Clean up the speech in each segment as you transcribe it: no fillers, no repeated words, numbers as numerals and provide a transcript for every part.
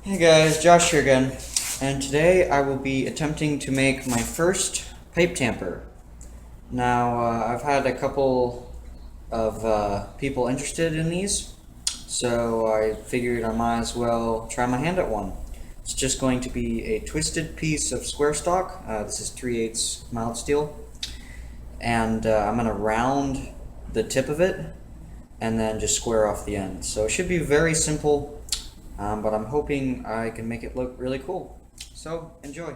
Hey guys, Josh here again, and today I will be attempting to make my first pipe tamper. Now, I've had a couple of people interested in these, so I figured I might as well try my hand at one. It's just going to be a twisted piece of square stock. This is 3/8 mild steel, and I'm going to round the tip of it and then just square off the end. So it should be very simple, but I'm hoping I can make it look really cool. So enjoy.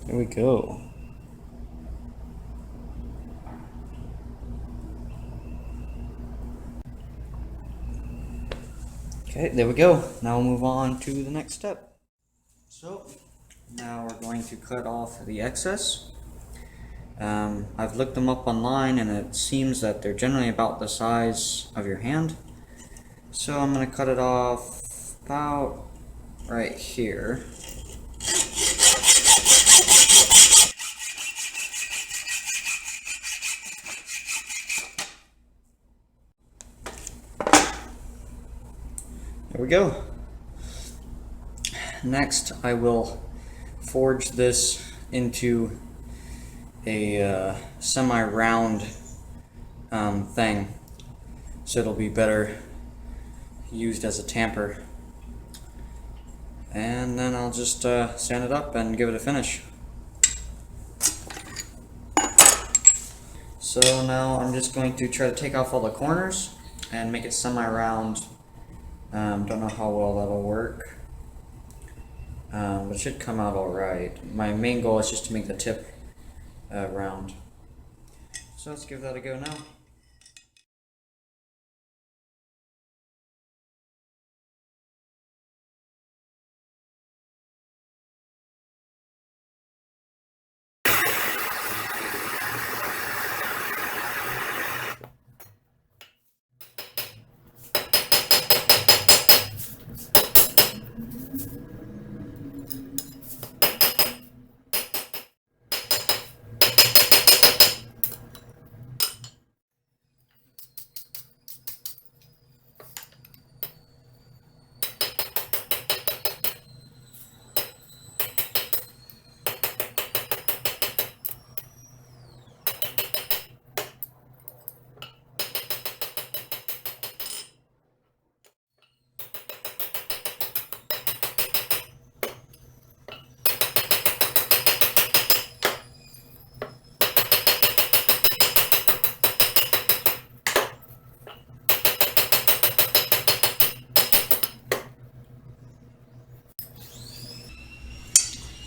There we go. Okay, there we go. Now we'll move on to the next step. So now we're going to cut off the excess. I've looked them up online and it seems that they're generally about the size of your hand. So I'm going to cut it off about right here. There we go. Next, I will forge this into a semi-round thing, so it'll be better used as a tamper. And then I'll just sand it up and give it a finish. So now I'm just going to try to take off all the corners and make it semi-round. Don't know how well that'll work, but it should come out alright. My main goal is just to make the tip round. So let's give that a go now.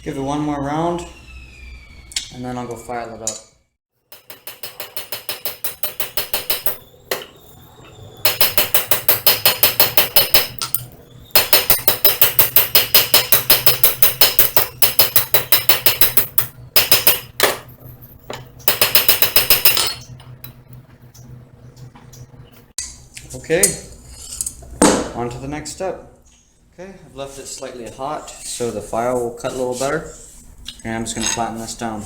Give it one more round, and then I'll go file it up. Okay, on to the next step. Okay, I've left it slightly hot so the file will cut a little better, and I'm just going to flatten this down.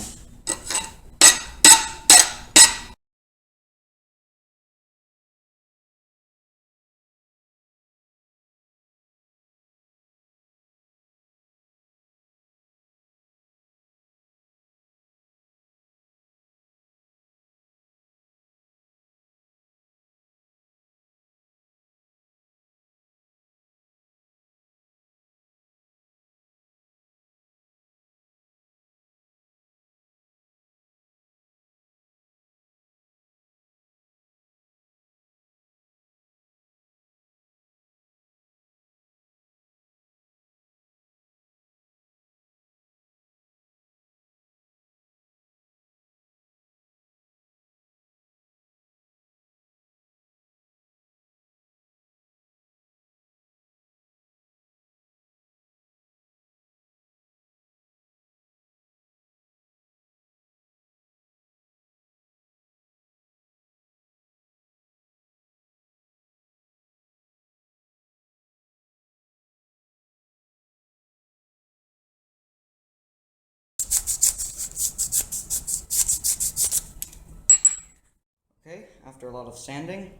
Okay, after a lot of sanding,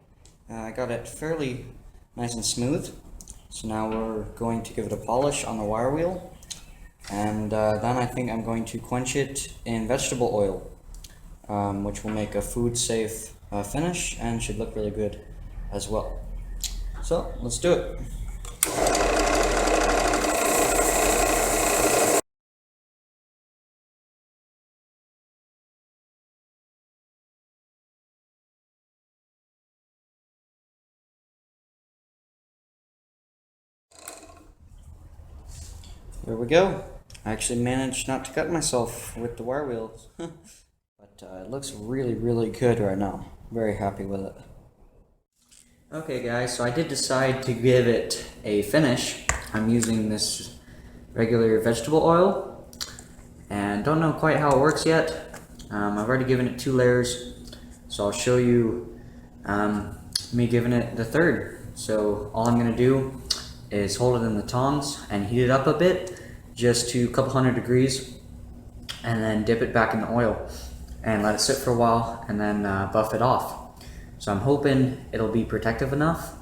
I got it fairly nice and smooth. So now we're going to give it a polish on the wire wheel. And then I think I'm going to quench it in vegetable oil, which will make a food safe finish and should look really good as well. So let's do it. There we go. I actually managed not to cut myself with the wire wheels. But it looks really, really good right now. Very happy with it. Okay guys, so I did decide to give it a finish. I'm using this regular vegetable oil and don't know quite how it works yet. I've already given it 2 layers, so I'll show you me giving it the 3rd. So all I'm going to do is hold it in the tongs and heat it up a bit, just to a couple hundred degrees, and then dip it back in the oil and let it sit for a while and then buff it off. So I'm hoping it'll be protective enough,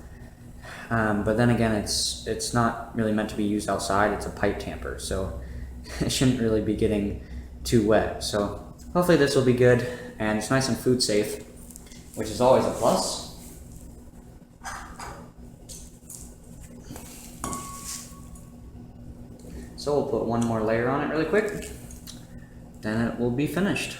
but then again it's not really meant to be used outside. It's a pipe tamper, so it shouldn't really be getting too wet. So hopefully this will be good, and it's nice and food safe, which is always a plus. So we'll put one more layer on it really quick, then it will be finished.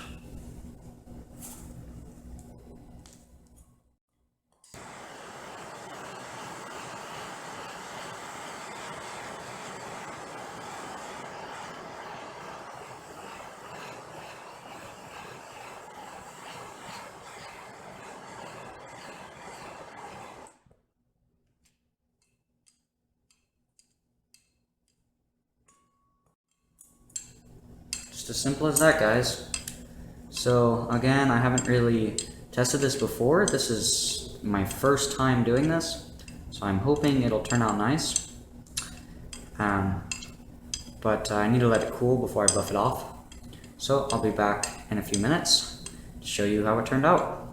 Just as simple as that, guys. So again, I haven't really tested this before. This is my first time doing this, so I'm hoping it'll turn out nice. But I need to let it cool before I buff it off. So I'll be back in a few minutes to show you how it turned out.